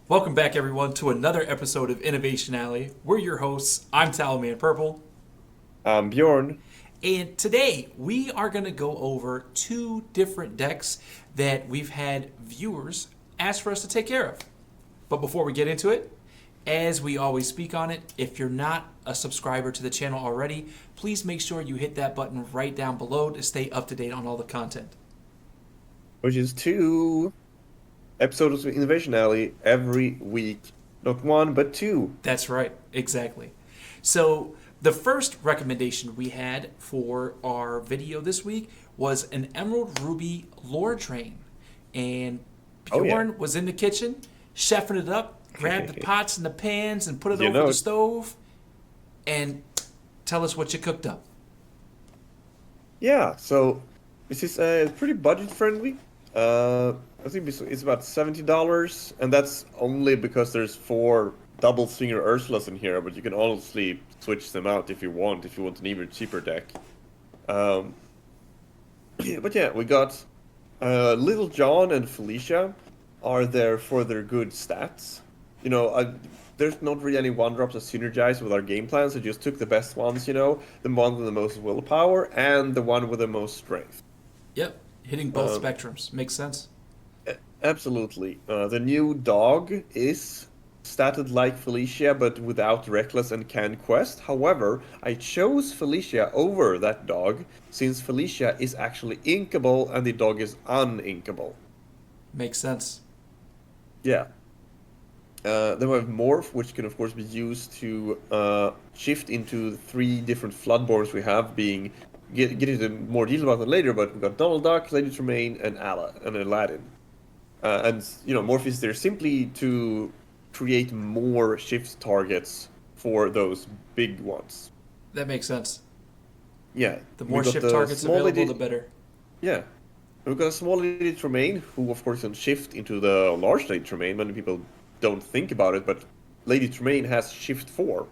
Welcome back, everyone, to another episode of Innovation Alley. We're your hosts. I'm TowelManPurple. Bjorn. And today we are going to go over two different decks that we've had viewers ask for us to take care of. But before we get into it, as we always speak on it, if you're not a subscriber to the channel already, please make sure you hit that button right down below to stay up to date on all the content. Which is two episodes of Innovation Alley every week. Not one, but two. That's right, exactly. So the first recommendation we had for our video this week was an Emerald Ruby lore train. And Oh, yeah. Bjorn was in the kitchen, chefing it up, grabbed the pots and the pans and put it You over know the it. stove. And tell us what you cooked up. Yeah, so this is pretty budget friendly. I think it's about $70, and that's only because there's four double swinger Ursulas in here, but you can honestly switch them out if you want an even cheaper deck. Um, but yeah, we got Little John and Felicia are there for their good stats. There's not really any one-drops that synergize with our game plan, so just took the best ones, the one with the most willpower and the one with the most strength. Yep, hitting both Um, spectrums. Makes sense. Absolutely. The new dog is statted like Felicia, but without Reckless and Can Quest. However, I chose Felicia over that dog, since Felicia is actually inkable and the dog is uninkable. Makes sense. Yeah. Then we have Morph, which can of course be used to shift into the three different Floodborns we have, get into more detail about that later, but we've got Donald Duck, Lady Tremaine, and Aladdin. Morph is there simply to create more shift targets for those big ones. That makes sense. Yeah. The we more got shift the targets small available, lady, the better. Yeah. And we've got a small Lady Tremaine, who of course can shift into the large Lady Tremaine. Many people don't think about it, but Lady Tremaine has shift 4.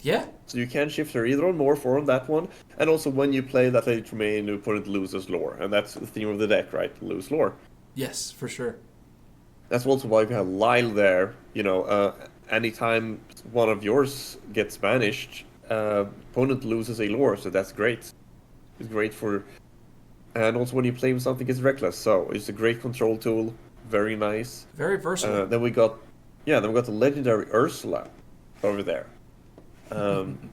Yeah, So you can shift her either on Morph or on that one. And also when you play that Lady Tremaine, the opponent loses lore. And that's the theme of the deck, right? Lose lore. yes, for sure. That's also why we have Lyle there. Anytime one of yours gets banished, opponent loses a lore, so that's great. It's great for, and also when you play with something, it's reckless. So it's a great control tool. Very nice. Very versatile. Then we got, the legendary Ursula over there. Um,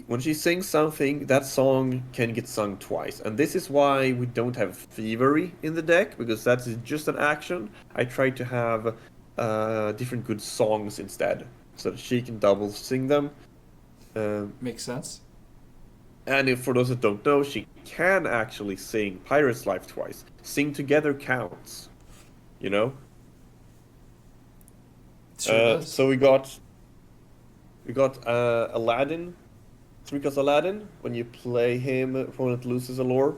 when she sings something, that song can get sung twice, and this is why we don't have Thievery in the deck, because that is just an action. I try to have different good songs instead, so that she can double sing them. Makes sense. And if for those that don't know, she can actually sing Pirate's Life twice. Sing together counts, you know. Sure does. So we got Aladdin. Because Aladdin, when you play him, opponent loses a lore.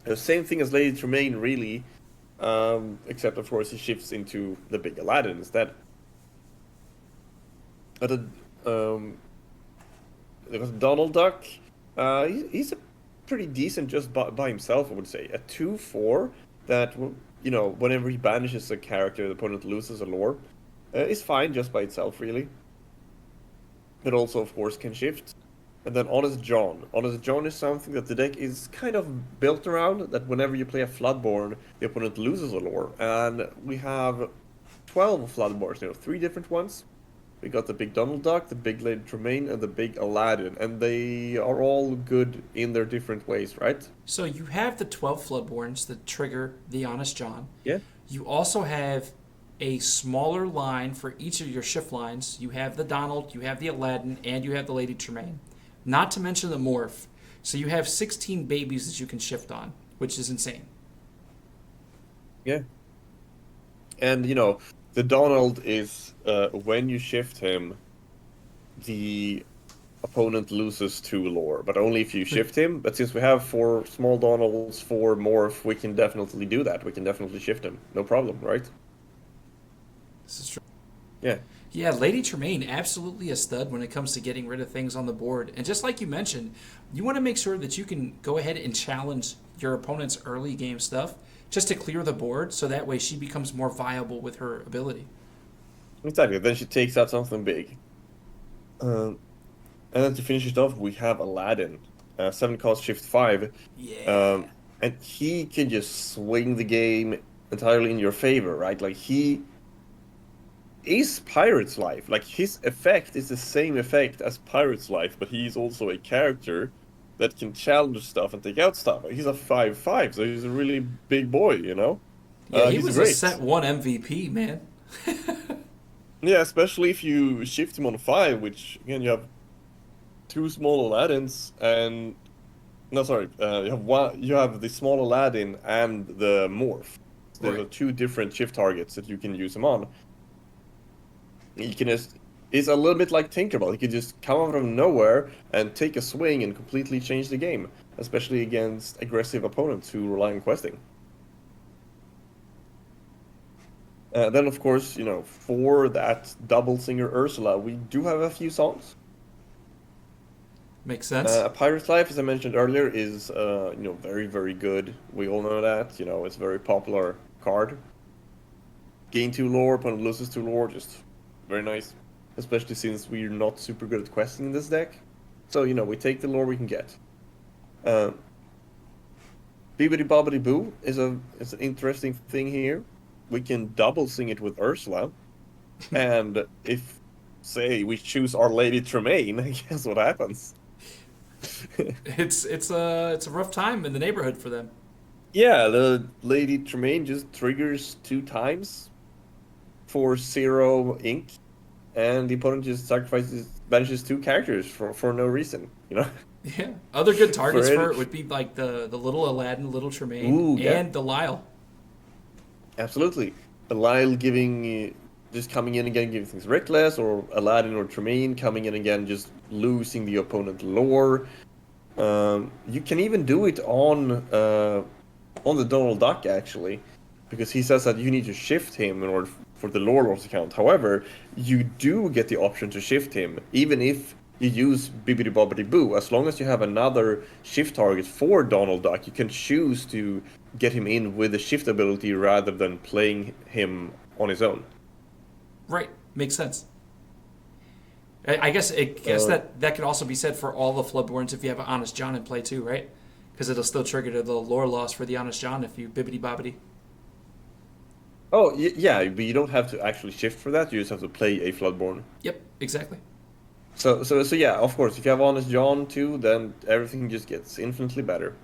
The same thing as Lady Tremaine, really, except of course he shifts into the big Aladdin instead. But there was Donald Duck. He's a pretty decent just by himself, I would say. A 2/4 that whenever he banishes a character, the opponent loses a lore. Is fine just by itself, really. But also, of course, can shift. And then Honest John. Honest John is something that the deck is kind of built around, that whenever you play a Floodborn, the opponent loses a lore. And we have 12 Floodborns, 3 different ones. We got the big Donald Duck, the big Lady Tremaine, and the big Aladdin. And they are all good in their different ways, right? So you have the 12 Floodborns that trigger the Honest John. Yeah. You also have a smaller line for each of your shift lines. You have the Donald, you have the Aladdin, and you have the Lady Tremaine. Not to mention the Morph. So you have 16 babies that you can shift on, which is insane. Yeah. And, the Donald is, when you shift him, the opponent loses 2 lore, but only if you shift him. But since we have 4 small Donalds, 4 Morph, we can definitely do that. We can definitely shift him. No problem, right? This is true. Yeah. Yeah, Lady Tremaine, absolutely a stud when it comes to getting rid of things on the board. And just like you mentioned, you want to make sure that you can go ahead and challenge your opponent's early game stuff just to clear the board, so that way she becomes more viable with her ability. Exactly. Then she takes out something big. And then to finish it off, we have Aladdin. 7 cost, shift 5. Yeah. And he can just swing the game entirely in your favor, right? Like, he is Pirate's Life. Like, his effect is the same effect as Pirate's Life, but he's also a character that can challenge stuff and take out stuff. He's a 5/5, so he's a really big boy, you know? Yeah, he he's was great. a set 1 MVP, man. Yeah, especially if you shift him on 5, which, again, you have 2 small Aladdins and... No, sorry, you have the small Aladdin and the Morph. There are Right. 2 different shift targets that you can use him on. He can just... It's a little bit like Tinkerbell. He can just come out of nowhere and take a swing and completely change the game, especially against aggressive opponents who rely on questing. Then, of course, you know, for that double singer Ursula, we do have a few songs. Makes sense. A Pirate's Life, as I mentioned earlier, is you know, very, very good. We all know that. You know, it's a very popular card. Gain 2 lore, opponent loses 2 lore, just very nice. Especially since we're not super good at questing in this deck. So, you know, we take the lore we can get. Bibbidi Bobbidi Boo is an interesting thing here. We can double sing it with Ursula. And if, say, we choose Our Lady Tremaine, guess what happens? It's a rough time in the neighborhood for them. Yeah, the Lady Tremaine just triggers 2 times for 0 ink, and the opponent just banishes 2 characters for no reason, you know? Yeah. Other good targets For for it- it would be like the little Aladdin, little Tremaine, Ooh, yeah. and the Lyle. Absolutely. Lyle giving, just coming in again, giving things reckless, or Aladdin or Tremaine coming in again, just losing the opponent lore. You can even do it on the Donald Duck, actually, because he says that you need to shift him in order for the lore loss account. However, you do get the option to shift him, even if you use Bibbidi Bobbidi Boo. As long as you have another shift target for Donald Duck, you can choose to get him in with the shift ability rather than playing him on his own. Right. Makes sense. I guess that could also be said for all the Floodborns if you have an Honest John in play too, right? Because it'll still trigger the lore loss for the Honest John if you Bibbidi Bobbidi. Oh, yeah, but you don't have to actually shift for that. You just have to play a Floodborn. Yep, exactly. So yeah, of course, if you have Honest John too, then everything just gets infinitely better.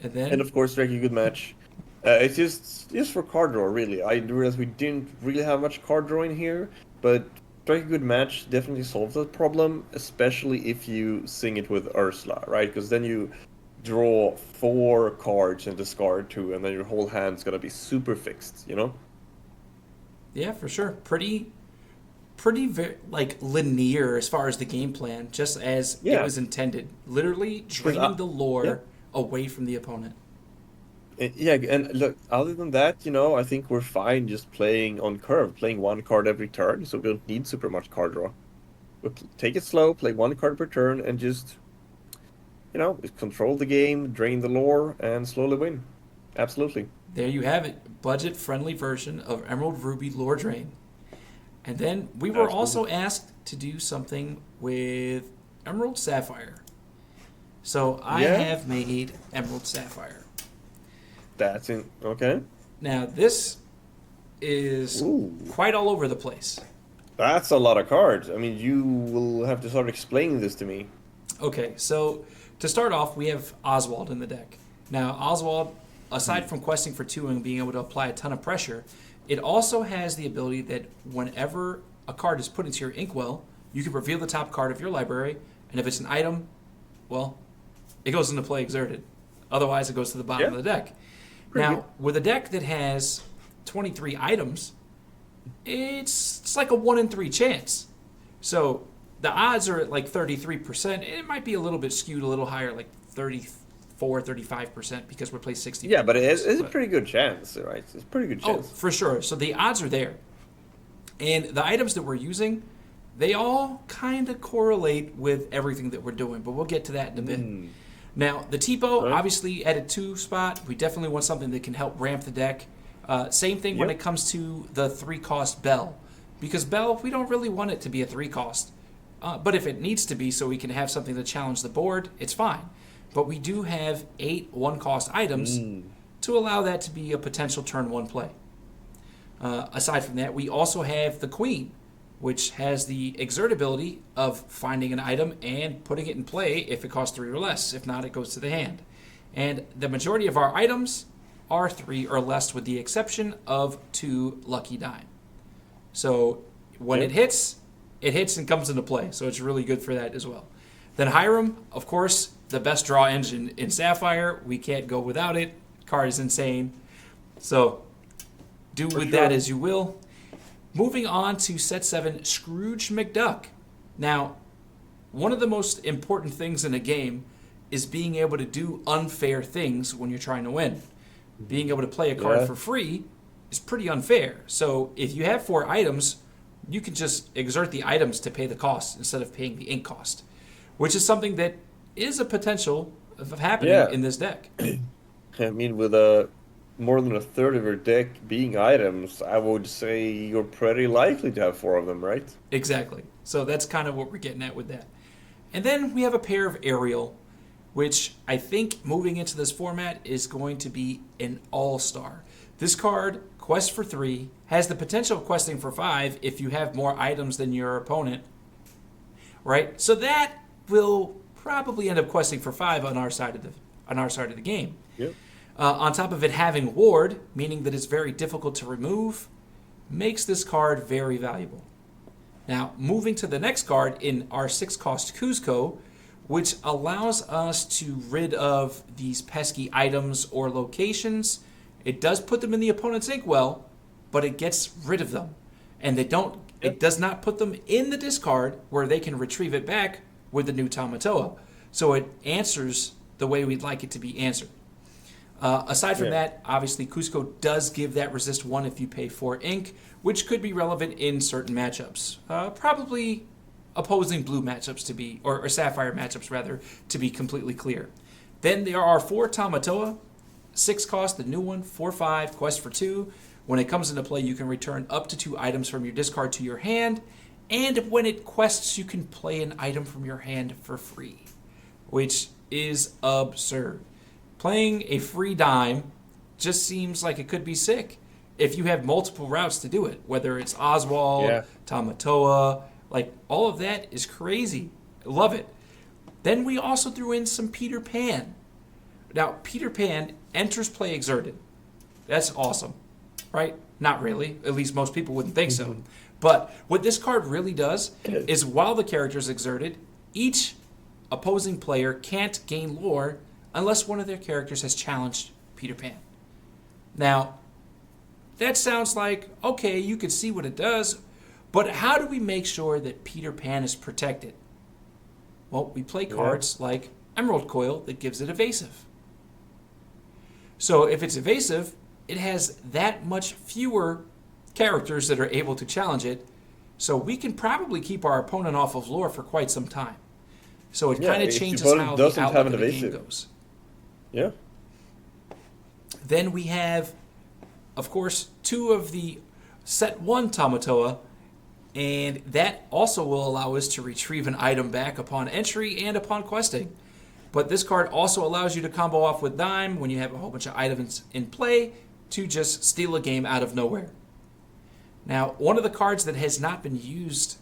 And of course, Strike a Good Match. It's just for card draw, really. I realized we didn't really have much card draw in here, but Strike a Good Match definitely solves that problem, especially if you sing it with Ursula, right? Because then you draw 4 cards and discard 2, and then your whole hand's gonna be super fixed, you know? Yeah, for sure. Pretty like linear as far as the game plan, just as it was intended. Literally draining the lore away from the opponent. Yeah, and look, other than that, you know, I think we're fine just playing on curve, playing 1 card every turn, so we don't need super much card draw. We'll take it slow, play 1 card per turn, and just, you know, control the game, drain the lore, and slowly win. Absolutely. There you have it. Budget-friendly version of Emerald Ruby Lore Drain. And then we were also asked to do something with Emerald Sapphire. So I have made Emerald Sapphire. That's in. Okay. Now this is quite all over the place. That's a lot of cards. I mean, you will have to start explaining this to me. Okay, so to start off, we have Oswald in the deck. Now, Oswald, aside from questing for 2 and being able to apply a ton of pressure, it also has the ability that whenever a card is put into your inkwell, you can reveal the top card of your library, and if it's an item, well, it goes into play exerted. Otherwise, it goes to the bottom of the deck. Now, with a deck that has 23 items, it's like a 1 in 3 chance. So the odds are at like 33%. It might be a little bit skewed a little higher, like 34, 35%, because we're playing 60. Yeah, but it's a pretty good chance, right? It's a pretty good chance. Oh, for sure. So the odds are there. And the items that we're using, they all kind of correlate with everything that we're doing, but we'll get to that in a bit. Now, the Tipo, Right. obviously at a 2 spot, we definitely want something that can help ramp the deck. Same thing when Yep. it comes to the 3-cost Bell. Because Bell, we don't really want it to be a 3-cost. But if it needs to be so we can have something to challenge the board, it's fine. But we do have 8 1-cost items to allow that to be a potential turn 1 play. Aside from that, we also have the Queen, which has the exert ability of finding an item and putting it in play if it costs 3 or less. If not, it goes to the hand. And the majority of our items are 3 or less, with the exception of 2 Lucky Dime. So when it hits and comes into play. So it's really good for that as well. Then Hiram, of course, the best draw engine in Sapphire. We can't go without it. Card is insane. So do with that as you will. Moving on to set 7, Scrooge McDuck. Now, one of the most important things in a game is being able to do unfair things when you're trying to win. Being able to play a card for free is pretty unfair. So if you have 4 items, you can just exert the items to pay the cost instead of paying the ink cost, which is something that is a potential of happening in this deck. I mean, with more than a third of your deck being items, I would say you're pretty likely to have 4 of them, right? Exactly. So that's kind of what we're getting at with that. And then we have a pair of Ariel, which I think moving into this format is going to be an all-star. This card, quests for 3, has the potential of questing for 5 if you have more items than your opponent, right? So that will probably end up questing for 5 on our side of the game. Yep. On top of it having ward, meaning that it's very difficult to remove, makes this card very valuable. Now, moving to the next card in our 6-cost Kuzco, which allows us to rid of these pesky items or locations. It does put them in the opponent's inkwell, but it gets rid of them. And it does not put them in the discard where they can retrieve it back with the new Tamatoa. So it answers the way we'd like it to be answered. Aside from that, obviously, Cusco does give that resist 1 if you pay 4 ink, which could be relevant in certain matchups. Probably opposing blue matchups to be, or Sapphire matchups rather, to be completely clear. Then there are 4 Tamatoa, 6 cost, the new one, 4/5, quest for 2. When it comes into play, you can return up to 2 items from your discard to your hand, and when it quests, you can play an item from your hand for free, which is absurd. Playing a free dime just seems like it could be sick if you have multiple routes to do it, whether it's Oswald, Tamatoa, like all of that is crazy. I love it. Then we also threw in some Peter Pan. Now, Peter Pan enters play exerted. That's awesome, right? Not really. At least most people wouldn't think so. But what this card really does is while the character is exerted, each opposing player can't gain lore unless one of their characters has challenged Peter Pan. Now, that sounds like, okay, you could see what it does, but how do we make sure that Peter Pan is protected? Well, we play cards like Emerald Coil that gives it evasive. So if it's evasive, it has that much fewer characters that are able to challenge it, so we can probably keep our opponent off of lore for quite some time. So it kind of changes how the outlook of the game goes. Yeah. Then we have, of course, 2 of the set 1 Tamatoa, and that also will allow us to retrieve an item back upon entry and upon questing. But this card also allows you to combo off with Dime when you have a whole bunch of items in play to just steal a game out of nowhere. Now, one of the cards that has not been used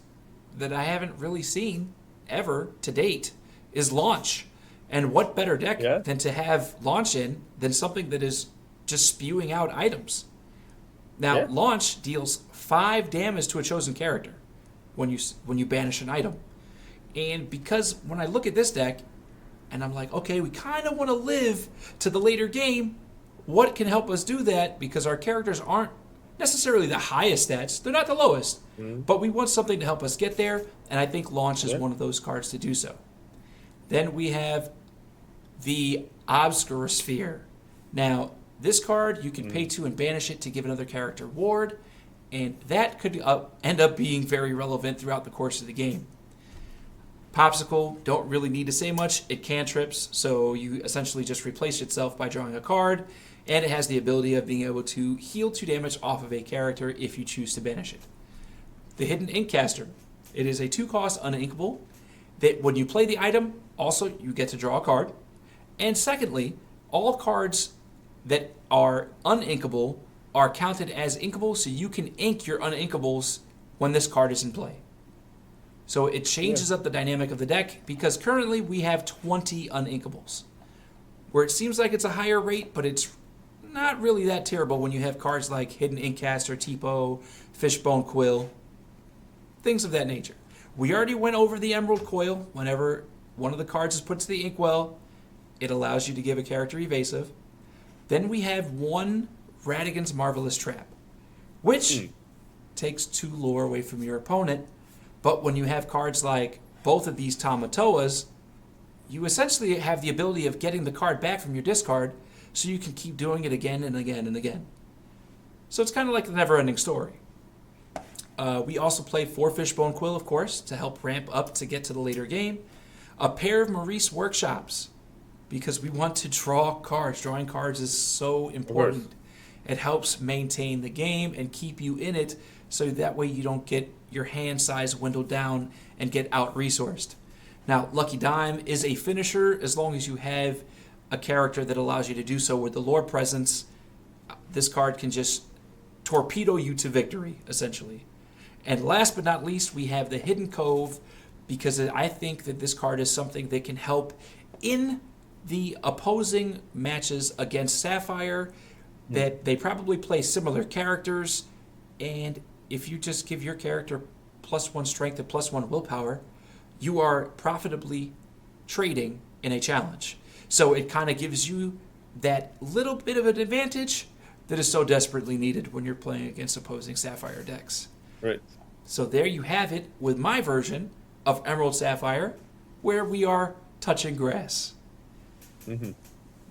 that I haven't really seen ever to date is Launch. And what better deck than to have Launch in than something that is just spewing out items? Now, Launch deals 5 damage to a chosen character when you banish an item. And because when I look at this deck, and I'm like, okay, we kind of want to live to the later game, what can help us do that? Because our characters aren't necessarily the highest stats. They're not the lowest. But we want something to help us get there, and I think Launch is one of those cards to do so. Then we have the Obscurosphere. Now, this card, you can pay 2 and banish it to give another character ward, and that could end up being very relevant throughout the course of the game. Popsicle, don't really need to say much. It cantrips, so you essentially just replace itself by drawing a card, and it has the ability of being able to heal 2 damage off of a character if you choose to banish it. The Hidden Inkcaster. It is a 2-cost uninkable that when you play the item, also you get to draw a card. And secondly, all cards that are uninkable are counted as inkable, so you can ink your uninkables when this card is in play. So it changes up the dynamic of the deck, because currently we have 20 uninkables, where it seems like it's a higher rate, but it's not really that terrible when you have cards like Hidden Inkcaster, Tipo, Fishbone Quill, things of that nature. We already went over the Emerald Coil. Whenever one of the cards is put to the inkwell, it allows you to give a character evasive. Then we have 1 Radigan's Marvelous Trap, which takes 2 lore away from your opponent. But when you have cards like both of these Tamatoas, you essentially have the ability of getting the card back from your discard, so you can keep doing it again and again and again. So it's kind of like the never-ending story. We also play 4 Fishbone Quill, of course, to help ramp up to get to the later game. A pair of Maurice Workshops, because we want to draw cards. Drawing cards is so important. It helps maintain the game and keep you in it, so that way you don't get your hand size dwindled down and get out-resourced. Now, Lucky Dime is a finisher as long as you have a character that allows you to do so with the lore presence. This card can just torpedo you to victory, essentially. And last but not least, we have the Hidden Cove, because I think that this card is something that can help in the opposing matches against Sapphire, that they probably play similar characters, and if you just give your character +1 strength and +1 willpower, you are profitably trading in a challenge. So it kind of gives you that little bit of an advantage that is so desperately needed when you're playing against opposing Sapphire decks. Right. So there you have it with my version of Emerald Sapphire, where we are touching grass.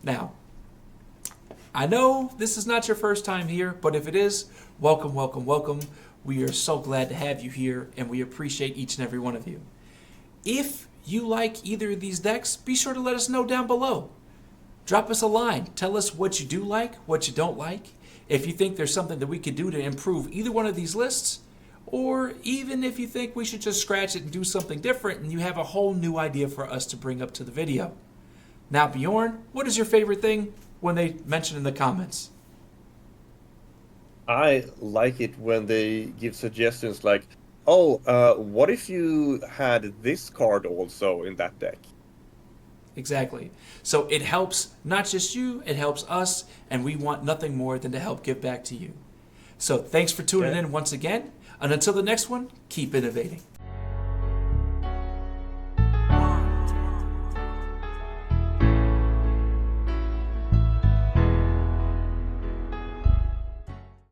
Now, I know this is not your first time here, but if it is, welcome, welcome, welcome. We are so glad to have you here, and we appreciate each and every one of you. If you like either of these decks, be sure to let us know down below. Drop us a line. Tell us what you do like, what you don't like. If you think there's something that we could do to improve either one of these lists, or even if you think we should just scratch it and do something different and you have a whole new idea for us to bring up to the video. Now, Bjorn, what is your favorite thing when they mention in the comments? I like it when they give suggestions like, oh, what if you had this card also in that deck? Exactly. So it helps not just you, it helps us, and we want nothing more than to help give back to you. So thanks for tuning in once again, and until the next one, keep innovating.